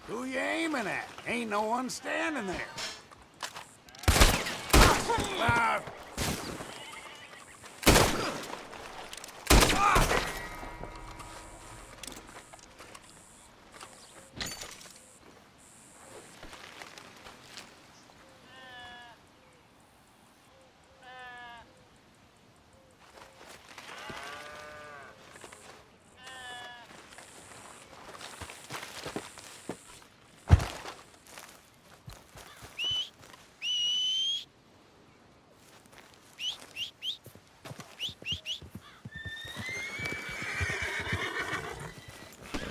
Who you aiming at? Ain't no one standing there. Ah.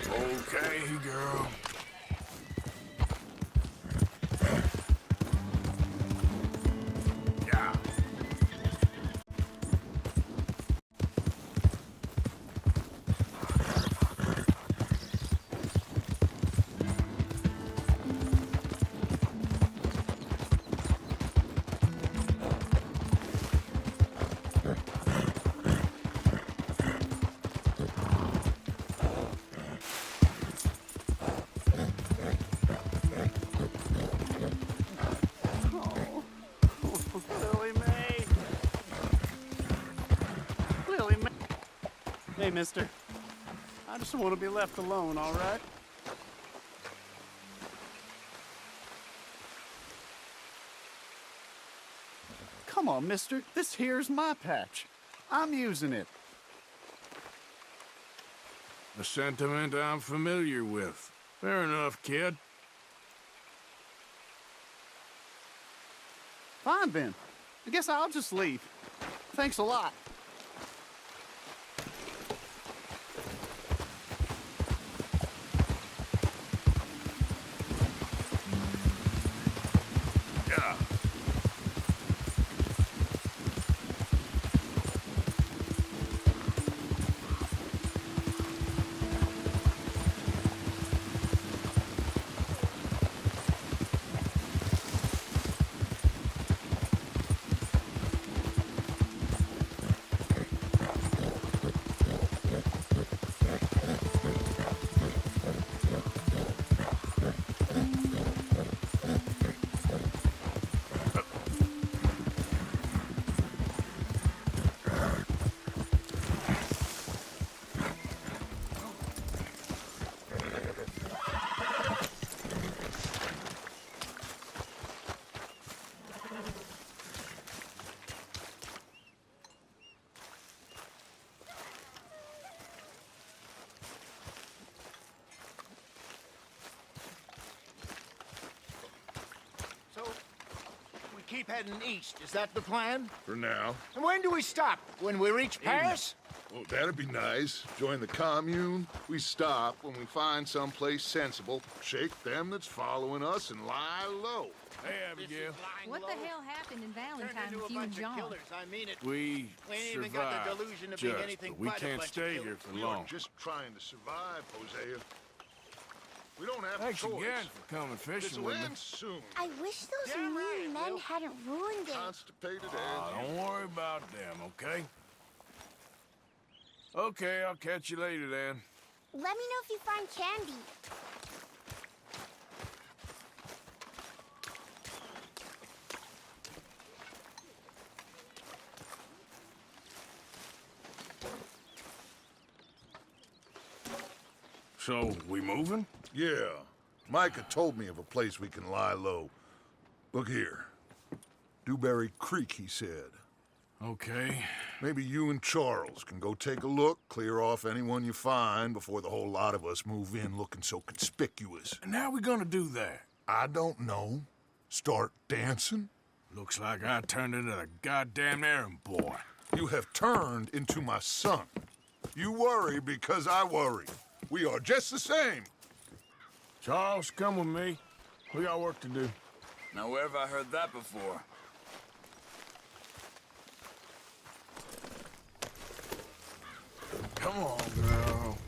Okay, girl. Yeah. Hey, mister. I just want to be left alone, all right? Come on, mister. This here's my patch. I'm using it. A sentiment I'm familiar with. Fair enough, kid. Fine, then. I guess I'll just leave. Thanks a lot. Yeah. So, we keep heading east. Is that the plan? For now. And when do we stop? When we reach Paris? Oh, that'd be nice. Join the commune. We stop when we find someplace sensible, shake them that's following us, and lie low. Hey, Abigail. What the hell happened in Valentine Into with a you and bunch of John? killers. I mean it. We We ain't even got the survived, delusion of being just, anything but we but a can't bunch of stay killers. here for We long. are just trying to survive, Hosea. We don't have Thanks a choice. again for coming This fishing will with me. end soon. I wish those Damn right, mean men Will. hadn't ruined it. Constipated Don't worry about them, okay? Okay, I'll catch you later then. Let me know if you find candy. So, we moving? Yeah. Micah told me of a place we can lie low. Look here. Dewberry Creek, he said. Okay. Maybe you and Charles can go take a look, clear off anyone you find before the whole lot of us move in looking so conspicuous. And how we gonna do that? I don't know. Start dancing? Looks like I turned into the goddamn errand boy. You have turned into my son. You worry because I worry. We are just the same. Charles, come with me. We got work to do. Now, where have I heard that before? Come on, girl.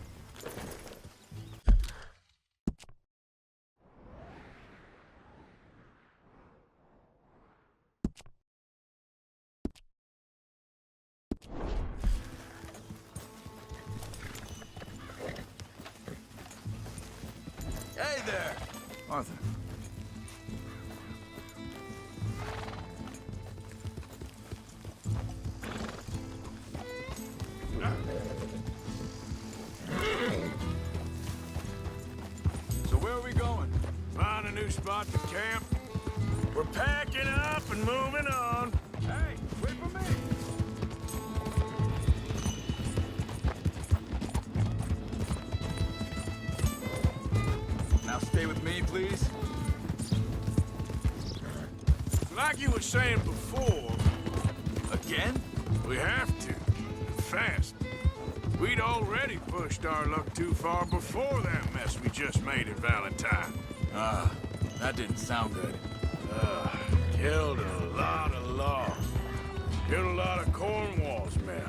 Hey there! Arthur. So where are we going? Find a new spot to camp. We're packing up and moving on. Hey, wait for me! Now stay with me, please. Like you were saying before, Again? we have to. And fast. We'd already pushed our luck too far before that mess we just made at Valentine. Ah, that didn't sound good. Killed a lot of logs. Killed a lot of Cornwall's men.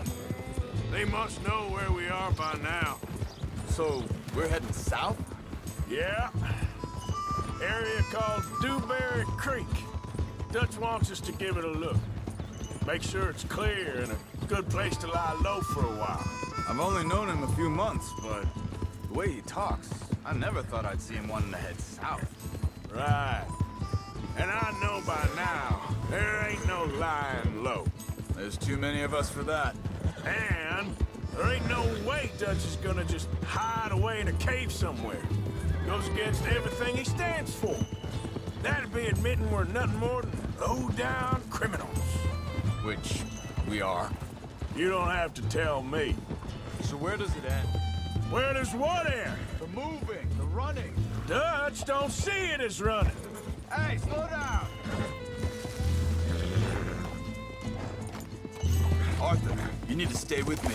They must know where we are by now. So, we're heading south? Yeah. Area called Dewberry Creek. Dutch wants us to give it a look. Make sure it's clear and a good place to lie low for a while. I've only known him a few months, but the way he talks, I never thought I'd see him wanting to head south. Right. And I know by now, there ain't no lying low. There's too many of us for that. And there ain't no way Dutch is gonna just hide away in a cave somewhere. Goes against everything he stands for. That'd be admitting we're nothing more than low-down criminals. Which we are. You don't have to tell me. So where does it end? Where does what end? The moving, the running. Dutch don't see it as running. Hey, slow down! Arthur, you need to stay with me.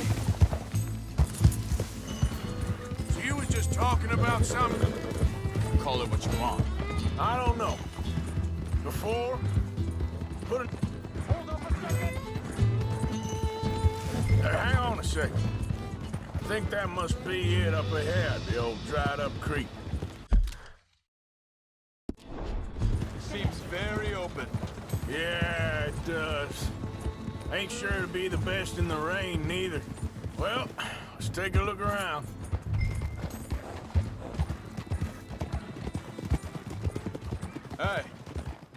So you was just talking about something? Call it what you want. I don't know. Before? Put it... Hold up a second! Hey, hang on a second. I think that must be it up ahead, the old dried-up creek. Seems very open. Yeah, it does. Ain't sure to be the best in the rain, neither. Well, let's take a look around. Hey,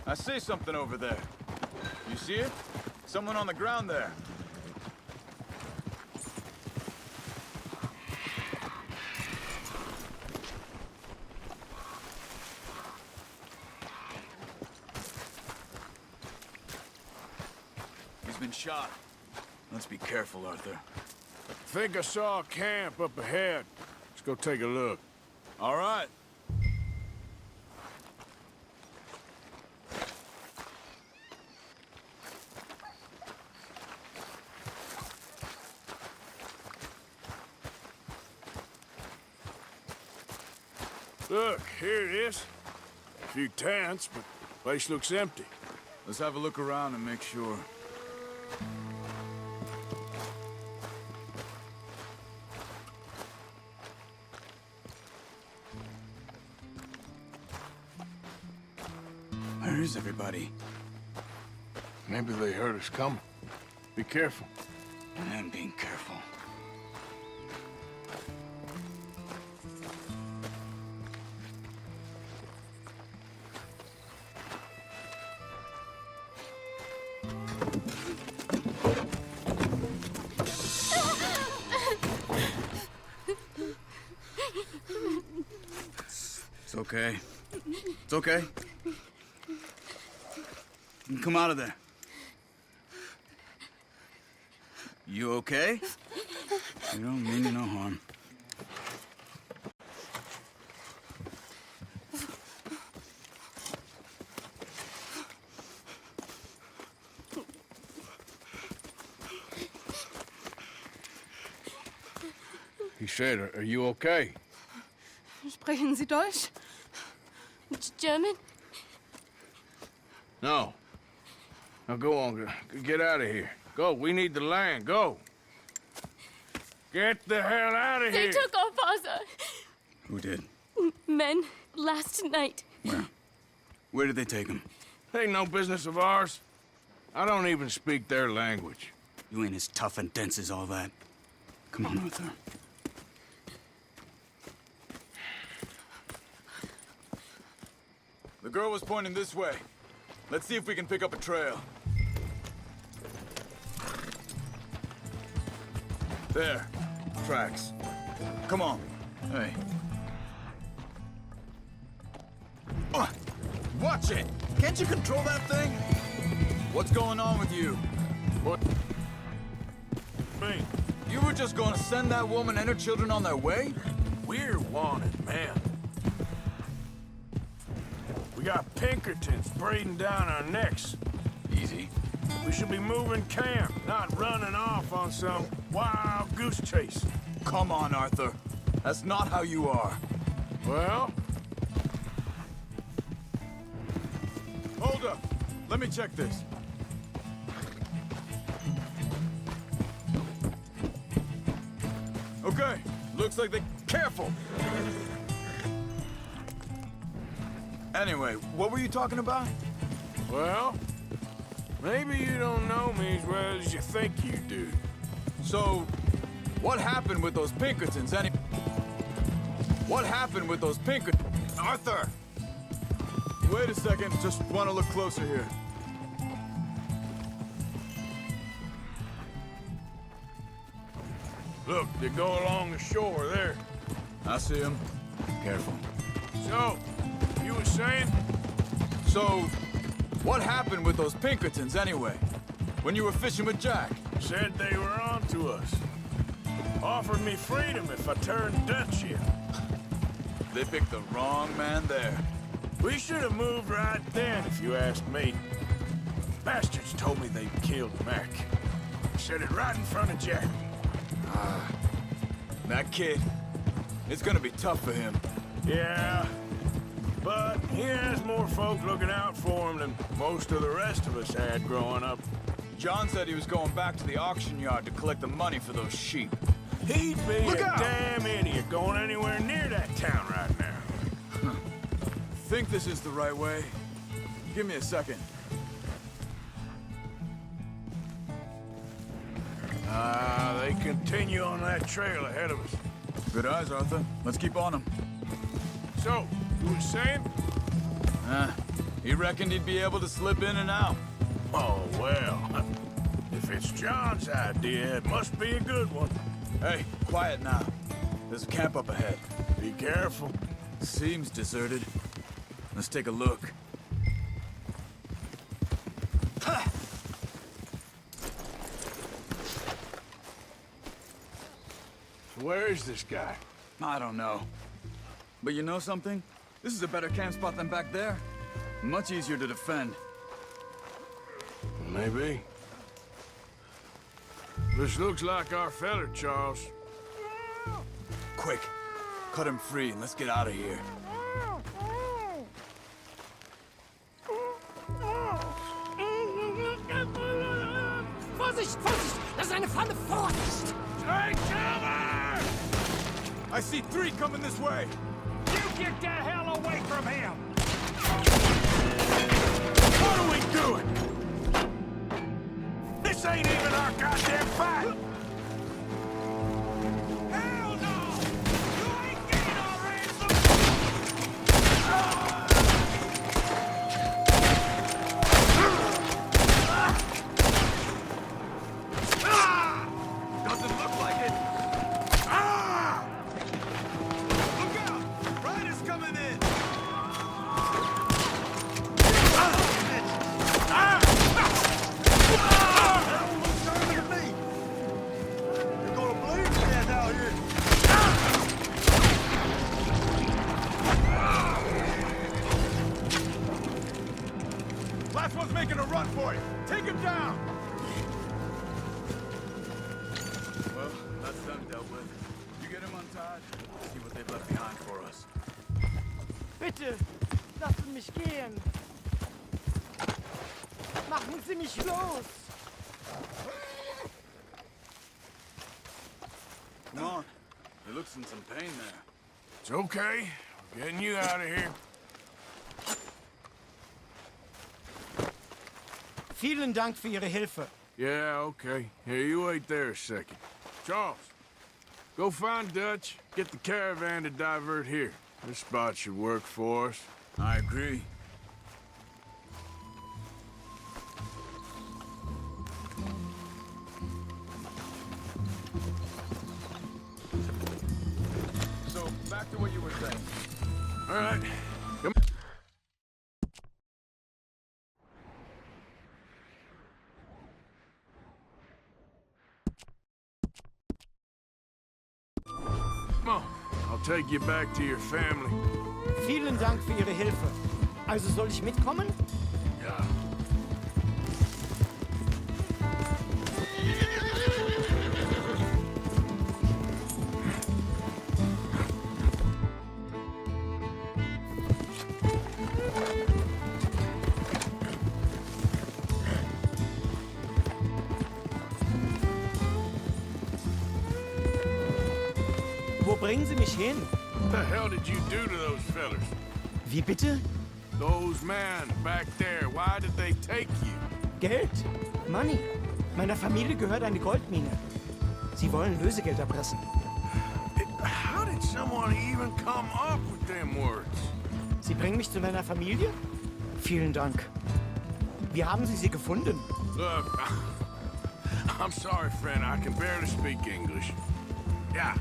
I see something over there. You see it? Someone on the ground there. He's been shot. Let's be careful, Arthur. Think I saw a camp up ahead. Let's go take a look. All right. Look, here it is. A few tents, but the place looks empty. Let's have a look around and make sure. Where is everybody? Maybe they heard us coming. Be careful. I am being careful. It's okay. It's okay. You can come out of there. You okay? You don't mean you no harm. He said, are you okay? Sprechen Sie Deutsch? German? No. Now go on, get out of here. Go, we need the land, go. Get the hell out of They here. took our father. Who did? Men last night. Where? Where did they take him? Ain't no business of ours. I don't even speak their language. You ain't as tough and dense as all that. Come on, Arthur. The girl was pointing this way. Let's see if we can pick up a trail. There. Tracks. Come on. Hey. Watch it! Can't you control that thing? What's going on with you? What? Me? You were just gonna send that woman and her children on their way? We're wanted, man. We got Pinkertons breathing down our necks. Easy. We should be moving camp, not running off on some wild goose chase. Come on, Arthur. That's not how you are. Well, Hold up. Let me check this. Okay. Looks like they... Careful! Anyway, what were you talking about? well, maybe you don't know me as well as you think you do. So, what happened with those Pinkertons, What happened with those Pinkertons? Arthur! Wait a second, just want to look closer here. Look, they go along the shore there. I see him. Careful. So, you were saying? So, what happened with those Pinkertons anyway? When you were fishing with Jack? Said they were on to us. Offered me freedom if I turned Dutch in. They picked the wrong man there. We should have moved right then, if you asked me. Bastards told me they'd killed Mac. Said it right in front of Jack. That kid, it's gonna be tough for him. Yeah, but he has more folk looking out for him than most of the rest of us had growing up. John said he was going back to the auction yard to collect the money for those sheep. He'd be Look a out! damn idiot going anywhere near that town right now. Think this is the right way? Give me a second. They continue on that trail ahead of us. Good eyes, Arthur. Let's keep on them. So, you were saying? He reckoned he'd be able to slip in and out. Oh, well. If it's John's idea, it must be a good one. Hey, quiet now. There's a camp up ahead. Be careful. Seems deserted. Let's take a look. Where is this guy? I don't know. But you know something? This is a better camp spot than back there. Much easier to defend. Maybe. This looks like our feller, Charles. Quick, cut him free and let's get out of here. Vorsicht, Vorsicht! Das ist eine Falle! Vorsicht! Take cover! I see 3 coming this way! You get the hell away from him! What are we doing? This ain't even our goddamn fight! Hell no! You ain't getting our ransom! Doesn't look like it! Ah! Look out! Riders coming in! Last one's making a run for it! Take him down! Well, that's them dealt with. You get him untied, see what they've left behind for us. Bitte, lassen mich gehen. Machen Sie mich los. Come on. He looks in some pain there. It's okay. We're getting you out of here. Vielen Dank für Ihre Hilfe. Yeah, okay. Here, you wait there a second. Charles, go find Dutch. Get the caravan to divert here. This spot should work for us. I agree. back to what you were saying. All right. Come on. I'll take you back to your family. Vielen Dank für Ihre Hilfe. Also soll ich mitkommen? Ja. Wo bringen Sie mich hin? What the hell did you do to those fellers? Wie bitte? Those men back there, why did they take you? Geld? Money. Meiner Familie gehört eine Goldmine. Sie wollen Lösegeld erpressen. How did someone even come up with them words? Sie bringen mich zu meiner Familie? Vielen Dank. Wie haben Sie sie gefunden? Look, I'm sorry, friend. I can barely speak English. Yeah.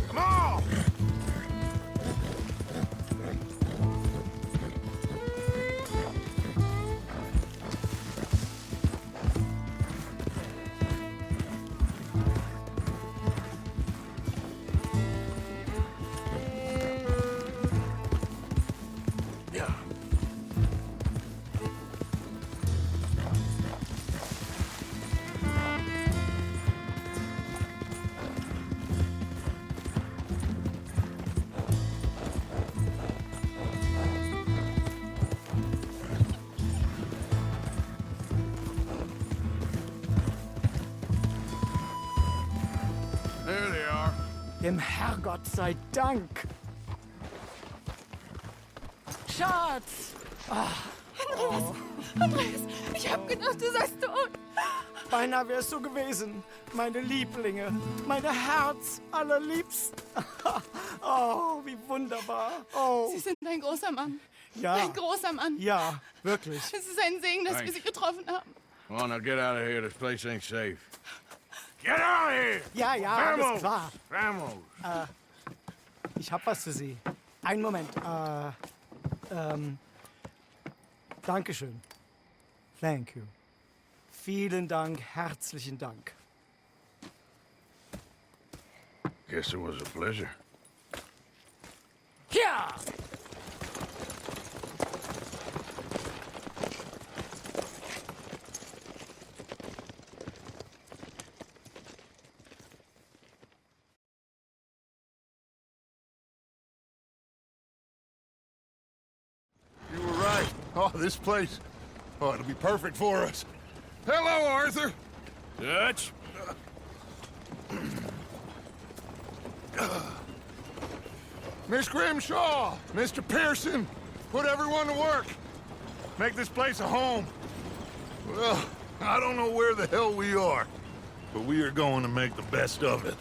Come on! Yeah. There they are. Dem Herrgott sei Dank. Schatz! Andreas, ich hab gedacht, du seist tot. Beinahe wär's so gewesen. Meine Lieblinge, meine Herz allerliebsten. Oh, wie wunderbar. Oh, Sie sind ein großer Mann. ja. Ein großer Mann. Ja, wirklich. Es ist ein Segen, dass wir Thanks. Sie getroffen haben. Come on, now get out of here. This place ain't safe. Get out of here! Ja, ja, alles Vamos! klar. Vamos! Ich hab was für Sie. Einen Moment. Dankeschön. Thank you. Vielen Dank, herzlichen Dank. Guess it was a pleasure. Ja! You were right. Oh, this place. Oh, it'll be perfect for us. Hello, Arthur. Dutch? Miss Grimshaw, Mr. Pearson, put everyone to work. Make this place a home. Well, I don't know where the hell we are, but we are going to make the best of it.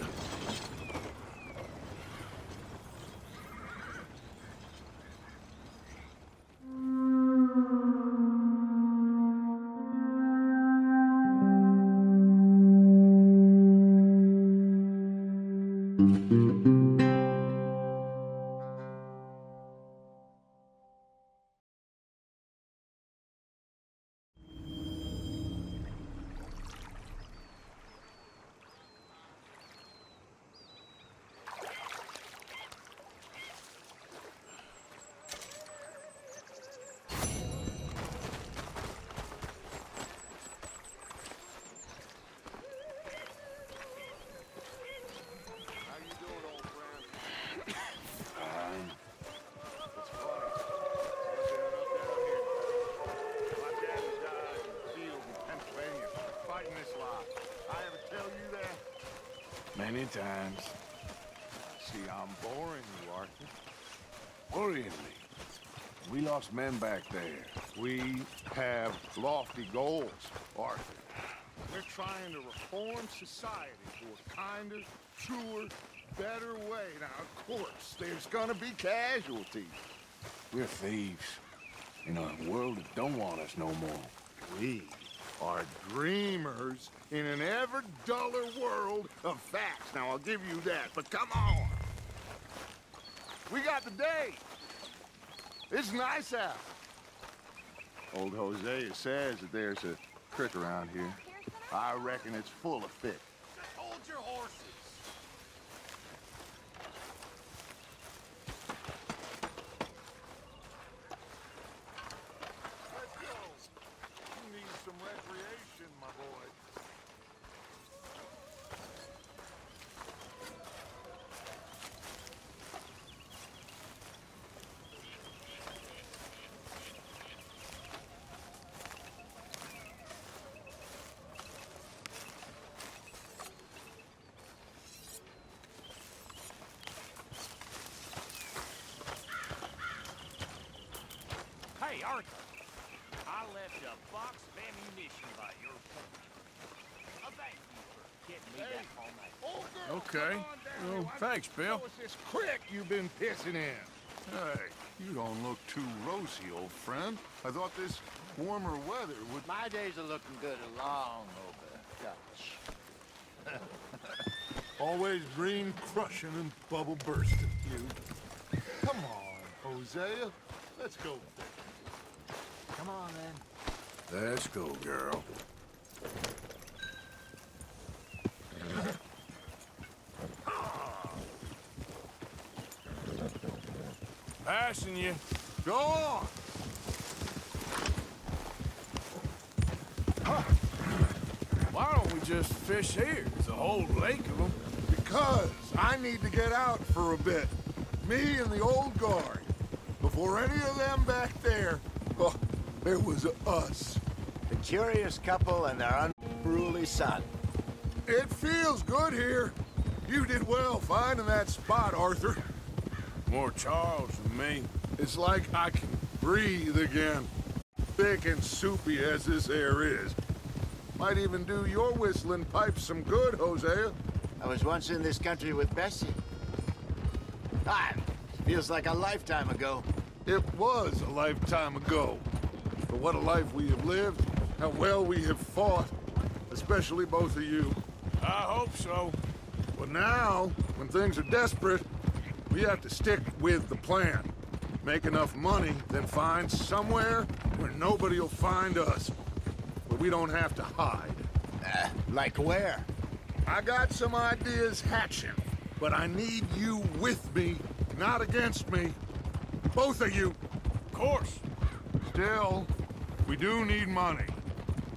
Many times. See, I'm boring you, Arthur. Worrying me. We lost men back there. We have lofty goals, Arthur. We're trying to reform society to a kinder, truer, better way. Now, of course, there's gonna be casualties. We're thieves. In a world that don't want us no more. We are dreamers in an ever duller world of facts. Now, I'll give you that, but come on. We got the day. It's nice out. Old Hosea says that there's a creek around here. I reckon it's full of fish. Just hold your horses. Let's go. You need some recreation, my boy. Hey, Arthur. I left a box of ammunition by your phone. Thank you for getting me that homemade. Old girl, Okay. come on down Well, here. Why thanks, don't you Bill. show us this creek you've been pissing in. Hey, you don't look too rosy, old friend. I thought this warmer weather would... My days are looking good along over Dutch. Always dream crushing and bubble bursting, you. Come on, Hosea. Let's go. Come on, then. Let's go, girl. Passing you. Go on. Why don't we just fish here? There's a whole lake of them. Because I need to get out for a bit. Me and the old guard. Before any of them back there, oh, there was us. The curious couple and their unruly son. It feels good here. You did well finding that spot, Arthur. More Charles than me. It's like I can breathe again. Thick and soupy as this air is. Might even do your whistling pipes some good, Hosea. I was once in this country with Bessie. Feels like a lifetime ago. It was a lifetime ago. But what a life we have lived. How well we have fought. Especially both of you. I hope so. But now, when things are desperate, we have to stick with the plan. Make enough money, then find somewhere where nobody will find us. Where we don't have to hide. Like where? I got some ideas hatching, but I need you with me, not against me. Both of you. Of course. Still, we do need money.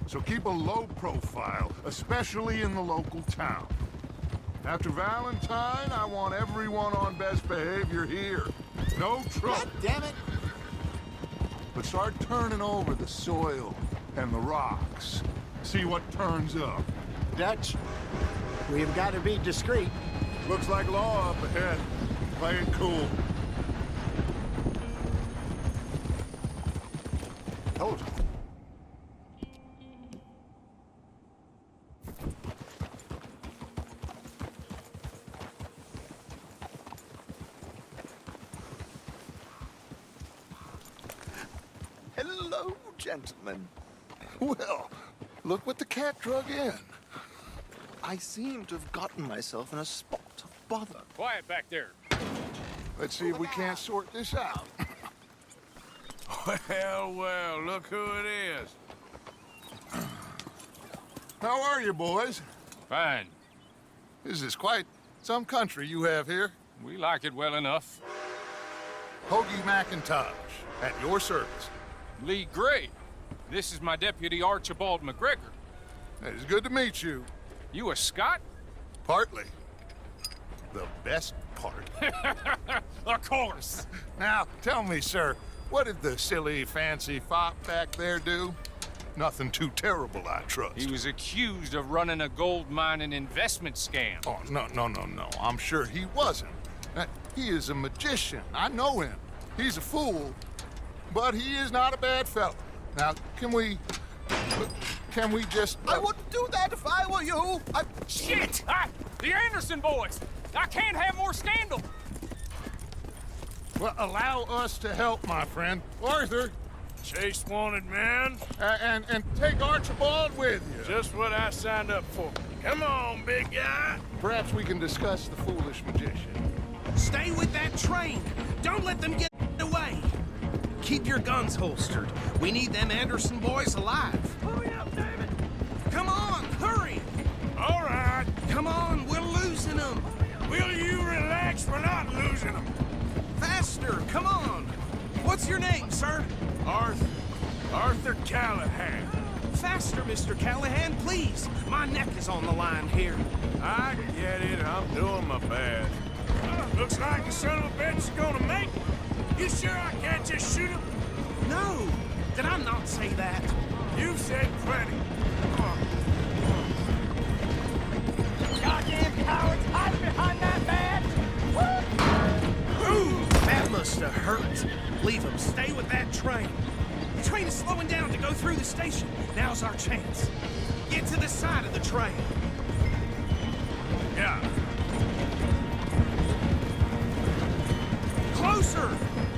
So keep a low profile, especially in the local town. After Valentine, I want everyone on best behavior here. No trouble. God damn it! But start turning over the soil and the rocks. See what turns up. Dutch, we've got to be discreet. Looks like law up ahead. Play it cool. Hold it. Hello, gentlemen. Well, look what the cat drug in. I seem to have gotten myself in a spot of bother. Quiet back there. Let's see if we can't sort this out. Well, well, look who it is. How are you, boys? Fine. This is quite some country you have here. We like it well enough. Hoagie McIntosh, at your service. Lee Gray. This is my deputy Archibald McGregor. It's good to meet you. You a Scot? Partly. The best part. Of course. Now, tell me, sir, what did the silly, fancy fop back there do? Nothing too terrible, I trust. He was accused of running a gold mining investment scam. Oh, no. I'm sure he wasn't. He is a magician. I know him. He's a fool, but he is not a bad fellow. Now, can we just... I wouldn't do that if I were you. Shit! The Anderson boys! I can't have more scandal! Well, allow us to help, my friend. Arthur, Chase wanted man. and take Archibald with you. Just what I signed up for. Come on, big guy. Perhaps we can discuss the foolish magician. Stay with that train. Don't let them get away. Keep your guns holstered. We need them Anderson boys alive. Hurry up, David. Come on, hurry. All right. Come on, we're losing them. Will you relax? We're not losing them. Faster, come on. What's your name, sir? Arthur Callahan. Faster, Mr. Callahan, please. My neck is on the line here. I get it. I'm doing my best. Looks like the son of a bitch is gonna make it. You sure I can't just shoot him? No, did I not say that? You've said plenty. Goddamn cowards, hide behind that badge! Ooh, that must have hurt. Leave them. Stay with that train. The train is slowing down to go through the station. Now's our chance. Get to the side of the train. Yeah. Closer!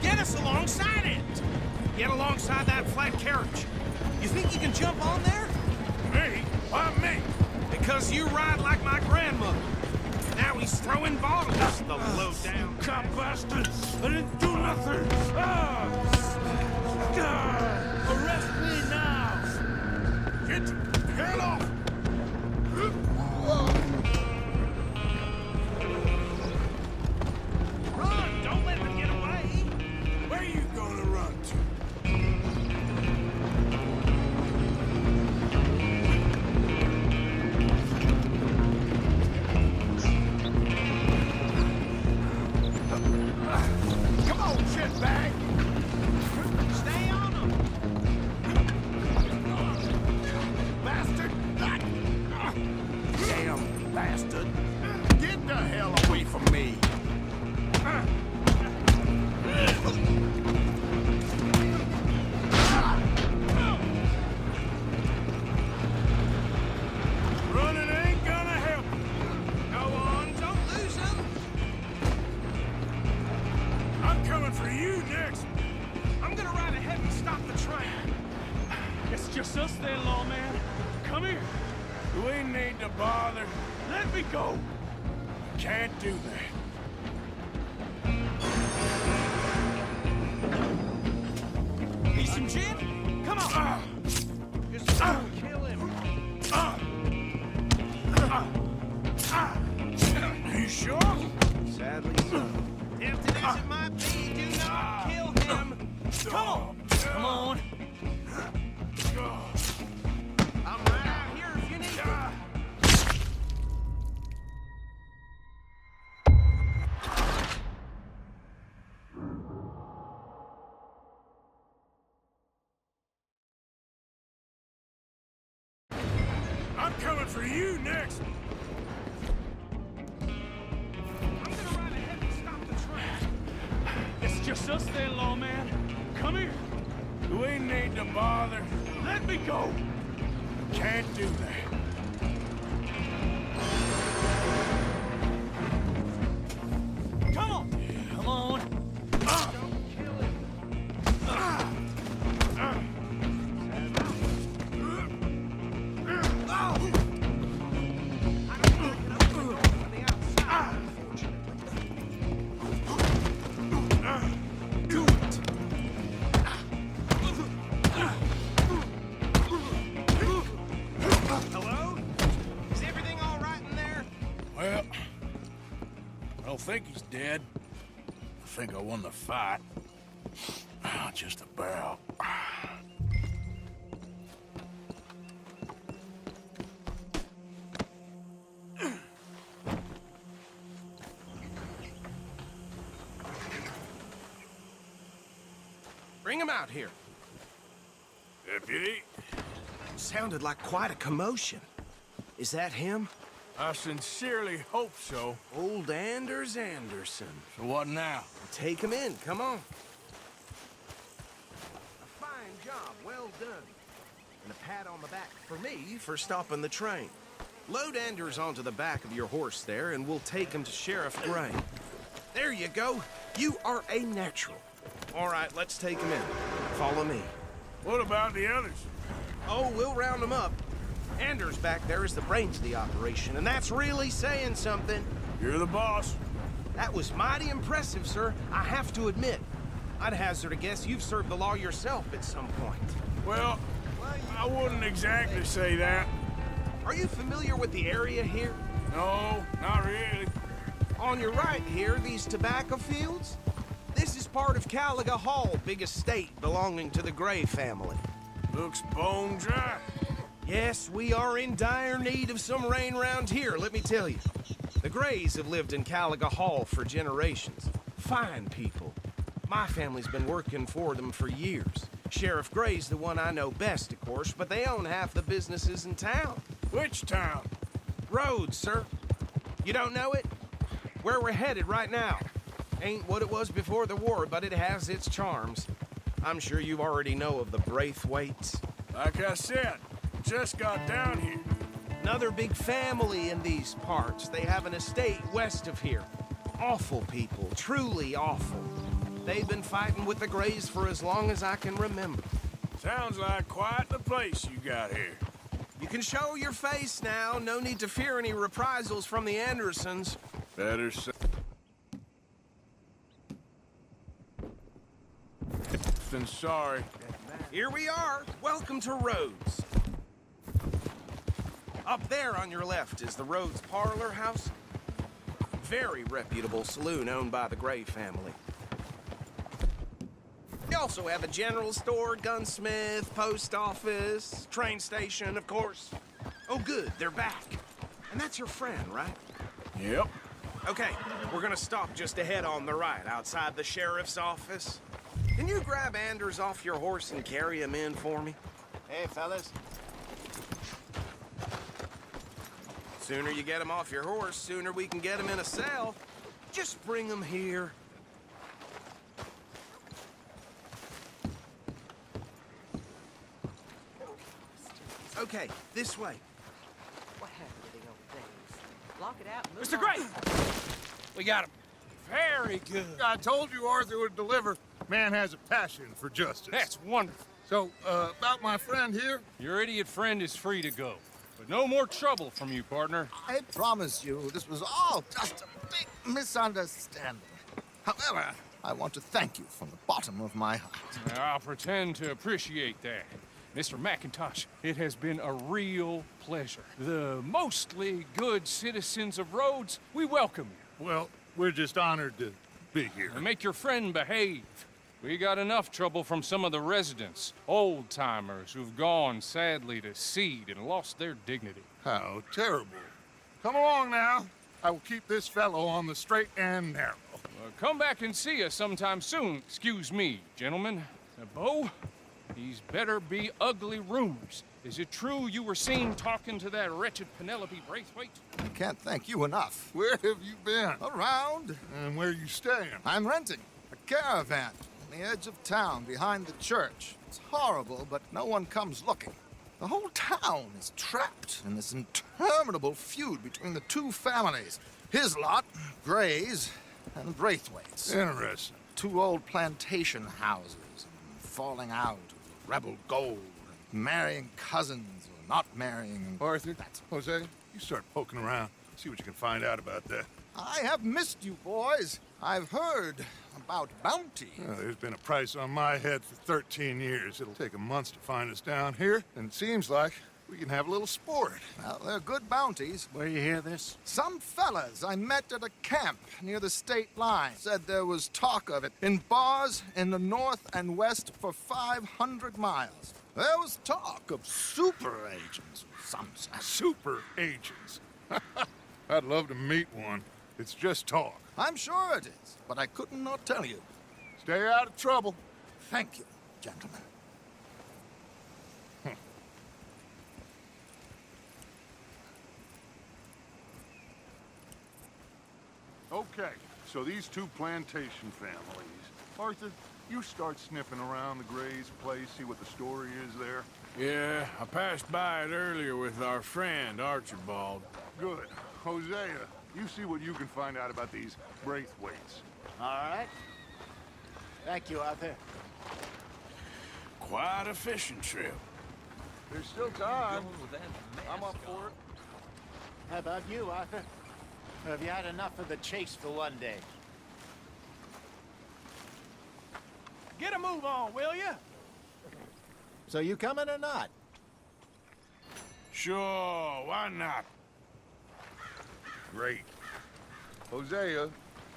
Get us alongside it! Get alongside that flat carriage. You think you can jump on there? Me? Why me? Because you ride like my grandmother. Now he's throwing bottles. The low-down Cop bastard! I didn't do nothing! Arrest me now! Get the hell off! Run! Don't let them get away! Where are you gonna run to? Come on, shitbag! Stay on them! Bastard! Damn bastard! Get the hell away from me! Running ain't gonna help. Go on, don't lose them! I'm coming for you next. I'm gonna ride ahead and stop the train. It's just us then, lawman. Come here. We need to bother. Let me go. Can't do that. Need some gin? Come on! Just kill him. You sure? Sadly so. Tempted as it might be, do not kill him. Come on! Come on! I'm right out here if you need me. I'm coming for you next. I'm gonna ride ahead and stop the train. It's just us then, lawman. Come here. We need to bother. Let me go. Can't do that. Come on! Come on! Don't kill him. Hello? Is everything all right in there? Well, I don't think he's dead. I think I won the fight. Just about. Bring him out here. Deputy, Sounded like quite a commotion. Is that him? I sincerely hope so. Old Anders Anderson. So what now? Take him in, come on. A fine job, well done. And a pat on the back for me for stopping the train. Load Anders onto the back of your horse there, and we'll take him to Sheriff Gray. There you go. You are a natural. All right, let's take him in. Follow me. What about the others? Oh, we'll round them up. Anders back there is the brains of the operation, and that's really saying something. You're the boss. That was mighty impressive, sir. I have to admit. I'd hazard a guess you've served the law yourself at some point. Well, I wouldn't exactly say that. Are you familiar with the area here? No, not really. On your right here, these tobacco fields? This is part of Caliga Hall, big estate belonging to the Gray family. Looks bone dry. Yes, we are in dire need of some rain round here, let me tell you. The Grays have lived in Caliga Hall for generations. Fine people. My family's been working for them for years. Sheriff Gray's the one I know best, of course, but they own half the businesses in town. Which town? Rhodes, sir. You don't know it? Where we're headed right now. Ain't what it was before the war, but it has its charms. I'm sure you already know of the Braithwaites. Like I said, just got down here. Another big family in these parts. They have an estate west of here. Awful people, truly awful. They've been fighting with the Grays for as long as I can remember. Sounds like quite the place you got here. You can show your face now. No need to fear any reprisals from the Andersons. Better say. Then sorry. Here we are. Welcome to Rhodes. Up there on your left is the Rhodes Parlor House. Very reputable saloon owned by the Gray family. We also have a general store, gunsmith, post office, train station, of course. Oh, good, they're back. And that's your friend, right? Yep. Okay, we're gonna stop just ahead on the right, outside the sheriff's office. Can you grab Anders off your horse and carry him in for me? Hey, fellas. Sooner you get him off your horse, sooner we can get him in a cell. Just bring him here. Okay, this way. What happened to the old days? Lock it out and move Mr. on. Gray! We got him. Very good. I told you Arthur would deliver. Man has a passion for justice. That's wonderful. So, about my friend here? Your idiot friend is free to go. But no more trouble from you, partner. I promise you, this was all just a big misunderstanding. However, I want to thank you from the bottom of my heart. I'll pretend to appreciate that. Mr. McIntosh, it has been a real pleasure. The mostly good citizens of Rhodes, we welcome you. Well, we're just honored to be here. And make your friend behave. We got enough trouble from some of the residents, old-timers who've gone, sadly, to seed and lost their dignity. How terrible. Come along now. I will keep this fellow on the straight and narrow. Come back and see us sometime soon. Excuse me, gentlemen. Bo, these better be ugly rumors. Is it true you were seen talking to that wretched Penelope Braithwaite? I can't thank you enough. Where have you been? Around. And where you staying? I'm renting a caravan on the edge of town behind the church. It's horrible, but no one comes looking. The whole town is trapped in this interminable feud between the two families. His lot, Gray's, and Braithwaite's. Interesting. Two old plantation houses, falling out of rebel gold, marrying cousins or not marrying. Arthur, Jose, you start poking around. See what you can find out about that. I have missed you, boys. I've heard about bounty. Well, there's been a price on my head for 13 years. It'll take a month to find us down here, and it seems like we can have a little sport. Well, they're good bounties. Where you hear this? Some fellas I met at a camp near the state line said there was talk of it in bars in the north and west for 500 miles. There was talk of super agents of some sort. Super agents. I'd love to meet one. It's just talk. I'm sure it is, but I couldn't not tell you. Stay out of trouble. Thank you, gentlemen. Okay, so these two plantation families. Arthur, you start sniffing around the Gray's place, see what the story is there. Yeah, I passed by it earlier with our friend, Archibald. Good. Hosea, you see what you can find out about these Braithwaites. All right. Thank you, Arthur. Quite a fishing trip. There's still time. I'm up for it. How about you, Arthur? Or have you had enough of the chase for one day? Get a move on, will you? So you coming or not? Sure, why not? Great. Hosea,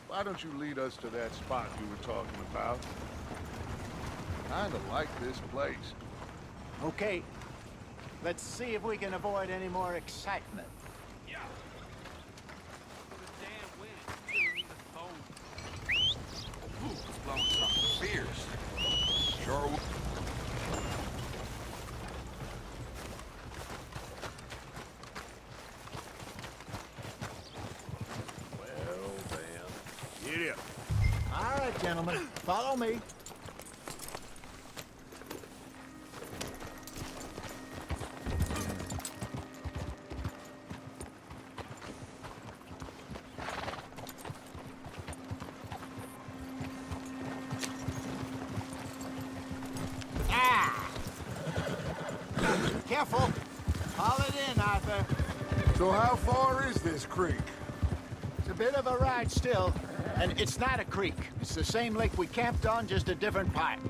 why don't you lead us to that spot you were talking about? Kinda like this place. Okay. Let's see if we can avoid any more excitement. Yeah. The damn wind is killing the phone. Ooh, it's blowing something fierce. Sure. Well, then. Giddy up. All right, gentlemen. Follow me. Careful. Haul it in, Arthur. So how far is this creek? It's a bit of a ride still, and it's not a creek. It's the same lake we camped on, just a different part.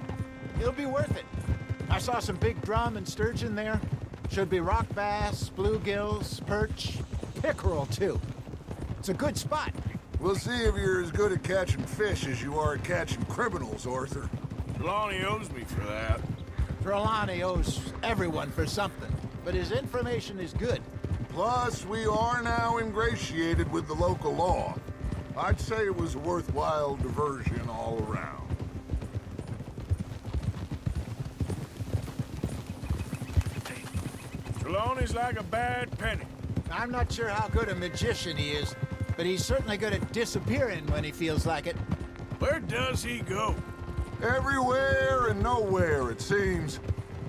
It'll be worth it. I saw some big drum and sturgeon there. Should be rock bass, bluegills, perch, pickerel too. It's a good spot. We'll see if you're as good at catching fish as you are at catching criminals, Arthur. Trelawney owes me for that. Trelawney owes everyone for something, but his information is good. Plus, we are now ingratiated with the local law. I'd say it was a worthwhile diversion all around. Trelawney's like a bad penny. I'm not sure how good a magician he is, but he's certainly good at disappearing when he feels like it. Where does he go? Everywhere and nowhere, it seems.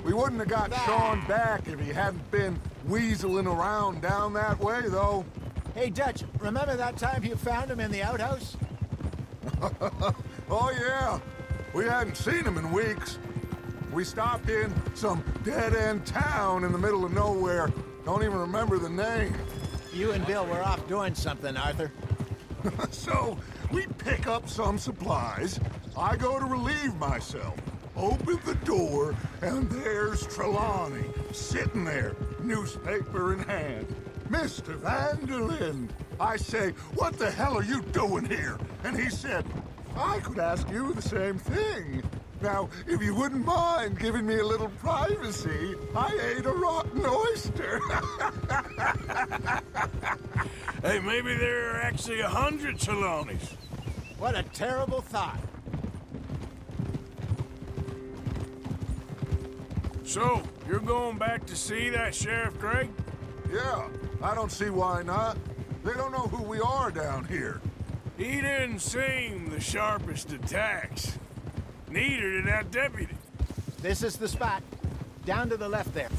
We wouldn't have got Sean back if he hadn't been weaseling around down that way, though. Hey, Dutch, remember that time you found him in the outhouse? Oh, yeah. We hadn't seen him in weeks. We stopped in some dead-end town in the middle of nowhere. Don't even remember the name. You and Bill were off doing something, Arthur. So, we pick up some supplies. I go to relieve myself. Open the door, and there's Trelawney, sitting there, newspaper in hand. Mr. Vanderlyn. I say, what the hell are you doing here? And he said, I could ask you the same thing. Now, if you wouldn't mind giving me a little privacy, I ate a rotten oyster. Hey, maybe there are actually 100 Trelawneys. What a terrible thought. So, you're going back to see that Sheriff Gray? Yeah, I don't see why not. They don't know who we are down here. He didn't seem the sharpest attacks. Neither did that deputy. This is the spot. Down to the left there.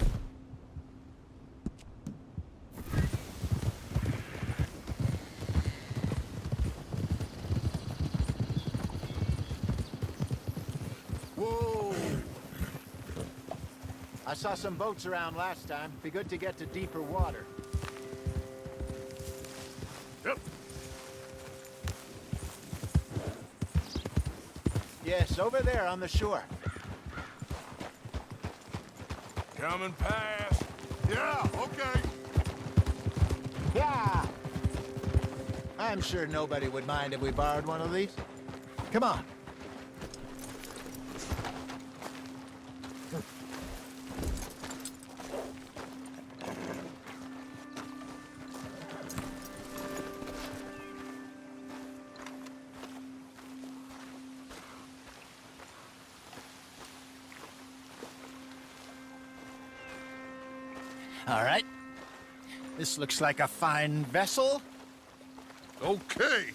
Whoa! I saw some boats around last time. Be good to get to deeper water. Yep. Yes, over there on the shore. Coming past. Yeah, okay. Yeah! I'm sure nobody would mind if we borrowed one of these. Come on. All right. This looks like a fine vessel. Okay.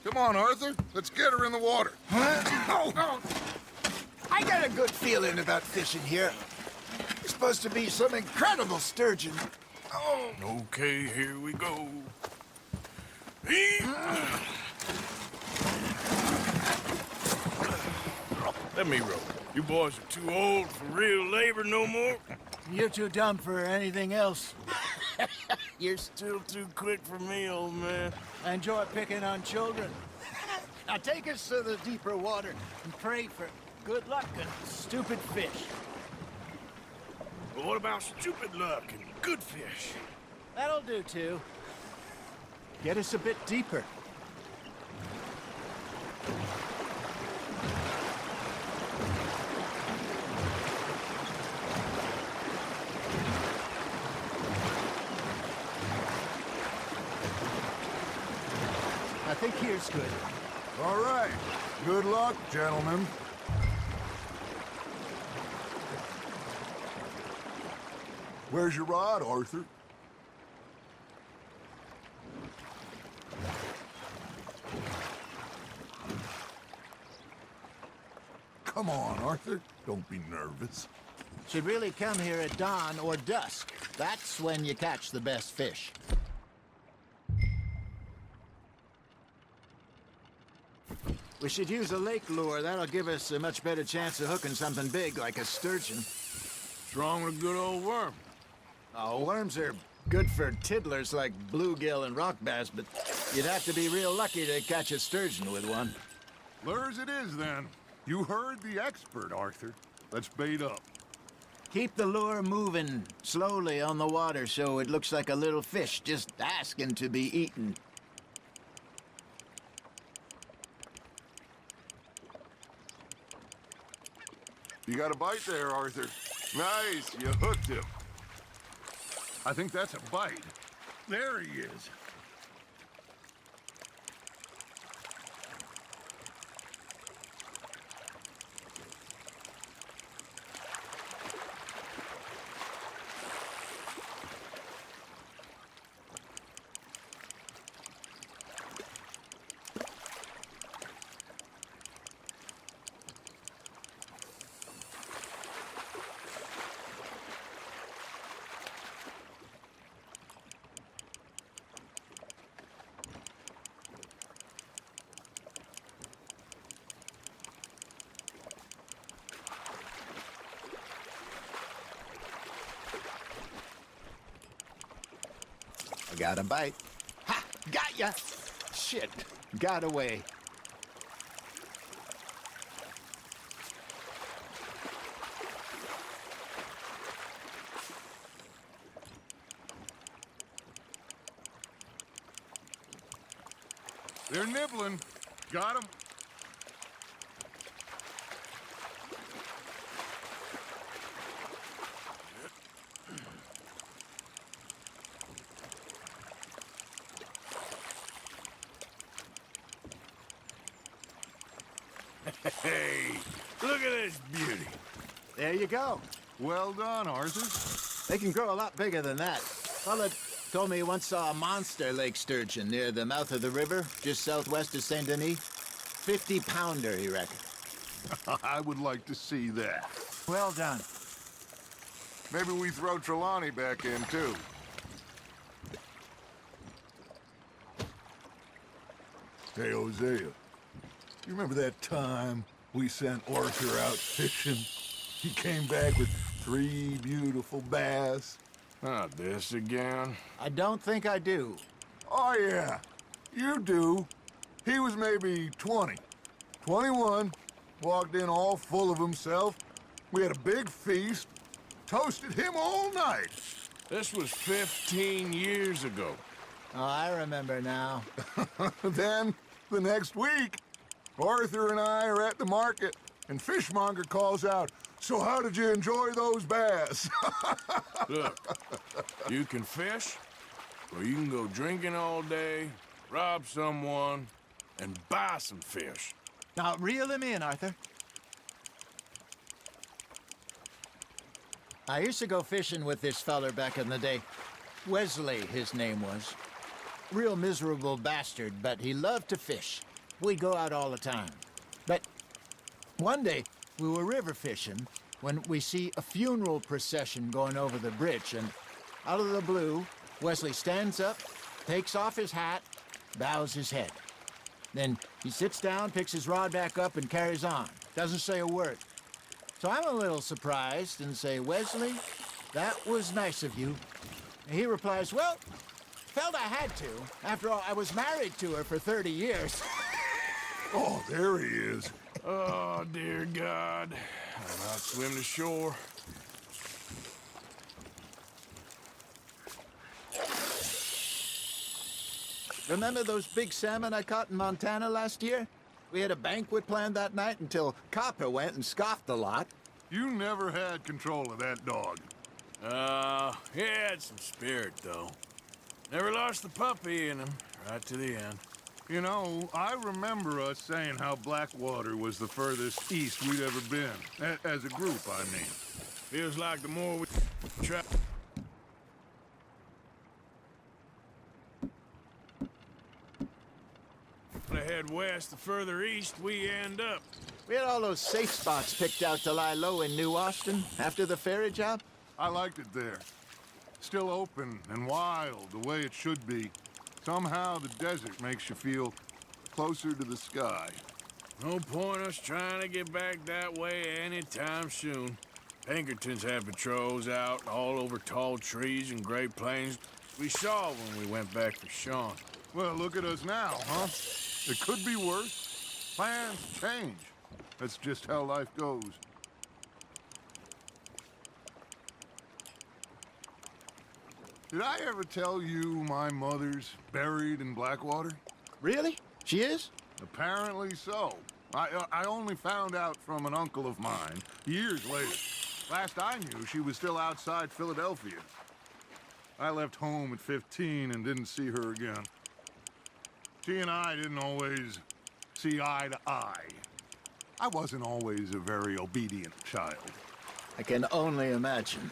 Come on, Arthur. Let's get her in the water. Oh. I got a good feeling about fishing here. It's supposed to be some incredible sturgeon. Oh. Okay, here we go. Let me row. You boys are too old for real labor no more. You're too dumb for anything else. You're still too quick for me, old man. I enjoy picking on children. Now take us to the deeper water and pray for good luck and stupid fish. But what about stupid luck and good fish? That'll do, too. Get us a bit deeper. I think here's good. All right. Good luck, gentlemen. Where's your rod, Arthur? Come on, Arthur. Don't be nervous. Should really come here at dawn or dusk. That's when you catch the best fish. We should use a lake lure. That'll give us a much better chance of hooking something big like a sturgeon. What's wrong with a good old worm? Oh, worms are good for tiddlers like bluegill and rock bass, but you'd have to be real lucky to catch a sturgeon with one. Lures it is, then. You heard the expert, Arthur. Let's bait up. Keep the lure moving slowly on the water so it looks like a little fish just asking to be eaten. You got a bite there, Arthur. Nice, you hooked him. I think that's a bite. There he is. I got a bite. Ha! Got ya! Shit. Got away. They're nibbling. Got him. Hey, look at this beauty. There you go. Well done, Arthur. They can grow a lot bigger than that. Fella told me he once saw a monster lake sturgeon near the mouth of the river, just southwest of Saint Denis. 50-pounder, he reckoned. I would like to see that. Well done. Maybe we throw Trelawney back in, too. Hey, Hosea. You remember that time we sent Arthur out fishing? He came back with 3 beautiful bass. Not this again. I don't think I do. Oh, yeah. You do. He was maybe 20. 21. Walked in all full of himself. We had a big feast. Toasted him all night. This was 15 years ago. Oh, I remember now. Then, the next week, Arthur and I are at the market, and Fishmonger calls out, "So how did you enjoy those bass?" Look, you can fish, or you can go drinking all day, rob someone, and buy some fish. Now, reel him in, Arthur. I used to go fishing with this feller back in the day. Wesley, his name was. Real miserable bastard, but he loved to fish. We go out all the time. But one day, we were river fishing when we see a funeral procession going over the bridge, and out of the blue, Wesley stands up, takes off his hat, bows his head. Then he sits down, picks his rod back up, and carries on. Doesn't say a word. So I'm a little surprised and say, Wesley, that was nice of you. And he replies, well, felt I had to. After all, I was married to her for 30 years. Oh, there he is. Oh, dear God. I'll not swim to shore. Remember those big salmon I caught in Montana last year? We had a banquet planned that night until Copper went and scoffed a lot. You never had control of that dog. He had some spirit, though. Never lost the puppy in him, right to the end. You know, I remember us saying how Blackwater was the furthest east we'd ever been. As a group, I mean. Feels like the more we try... to head west, the further east we end up. We had all those safe spots picked out to lie low in New Austin after the ferry job. I liked it there. Still open and wild, the way it should be. Somehow the desert makes you feel closer to the sky. No point us trying to get back that way anytime soon. Pinkertons had patrols out all over tall trees and Great Plains. We saw when we went back for Sean. Well, look at us now, huh? It could be worse. Plans change. That's just how life goes. Did I ever tell you my mother's buried in Blackwater? Really? She is? Apparently so. I only found out from an uncle of mine years later. Last I knew, she was still outside Philadelphia. I left home at 15 and didn't see her again. She and I didn't always see eye to eye. I wasn't always a very obedient child. I can only imagine.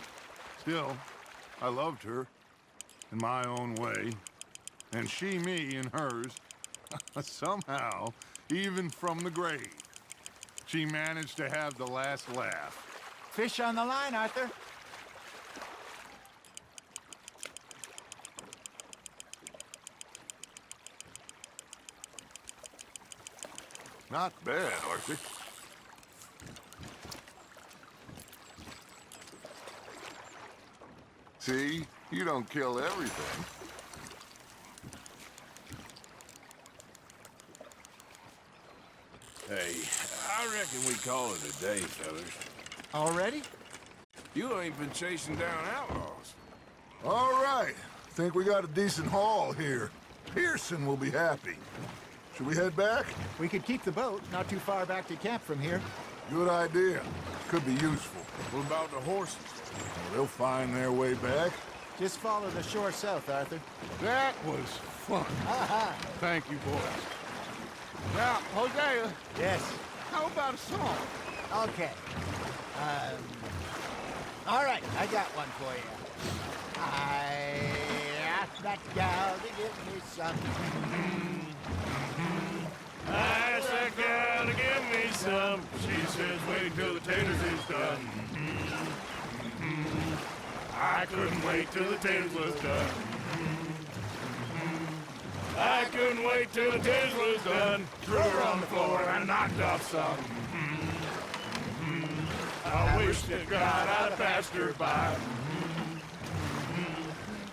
Still, I loved her in my own way, and she me in hers. Somehow, even from the grave, she managed to have the last laugh. Fish on the line, Arthur. Not bad, Arthur. See? You don't kill everything. Hey, I reckon we call it a day, fellas. Already? You ain't been chasing down outlaws. All right. Think we got a decent haul here. Pearson will be happy. Should we head back? We could keep the boat not too far back to camp from here. Good idea. Could be useful. What about the horses? They'll find their way back. Just follow the shore south, Arthur. That was fun. Thank you, boys. Now, Hosea. Yes. How about a song? Okay. All right, I got one for you. I asked that gal to give me some. I asked that gal to give me some. She says, wait till the taters is done. I couldn't wait till the taters was done. I couldn't wait till the taters was done. Threw her on the floor and knocked off some. I wish to God I'd passed her by.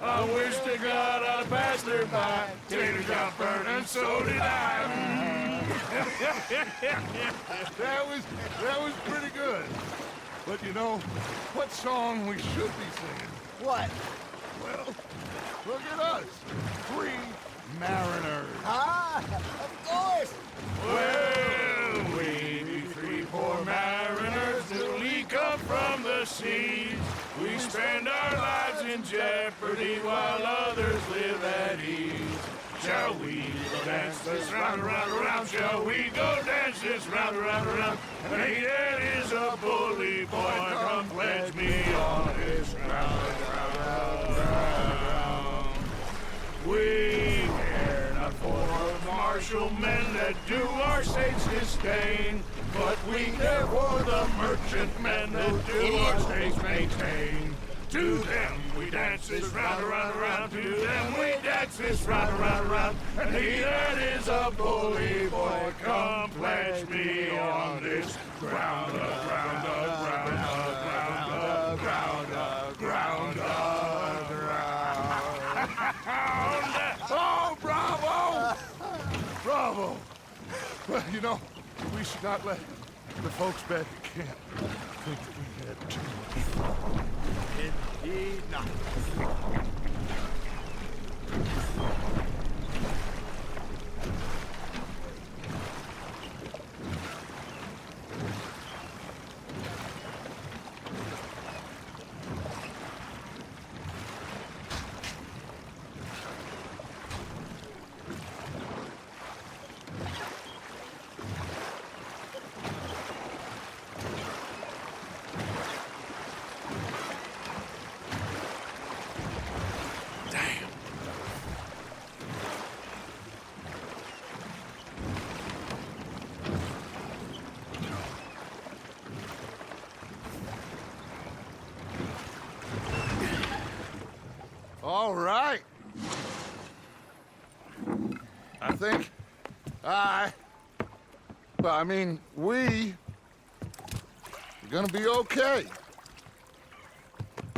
I wish to God I'd passed her by. Taters got burned and so did I. That was pretty good. But you know, what song we should be singing? What? Well, look at us. 3 mariners. Ah, of course. Well, we be 3 poor mariners till we come from the seas. We spend our lives in jeopardy while others live at ease. Shall we go dance this round, around, around? Shall we go dance this round, around, around? And he that is a bully boy, come pledge me on his round, round, round. We care not for the march partial men that do our state's disdain. But we care for the merchantmen that do our state's maintain. To them we dance this round, around, around. To them we dance this round, around, around. And he that is a bully boy, come pledge me on this ground, ground, ground, ground, ground, ground, ground. Oh, bravo! Bravo! Well, you know, we should not let the folks back at camp think that we had too much fun. Indeed not. All right. I think we're gonna be okay.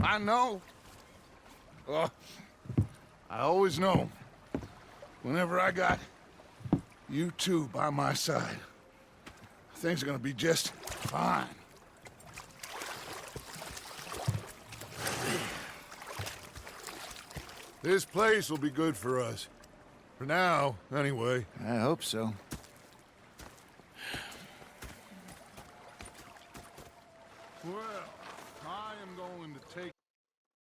I know. Oh, I always know. Whenever I got you two by my side, things are gonna be just fine. This place will be good for us. For now, anyway. I hope so. Well, I am going to take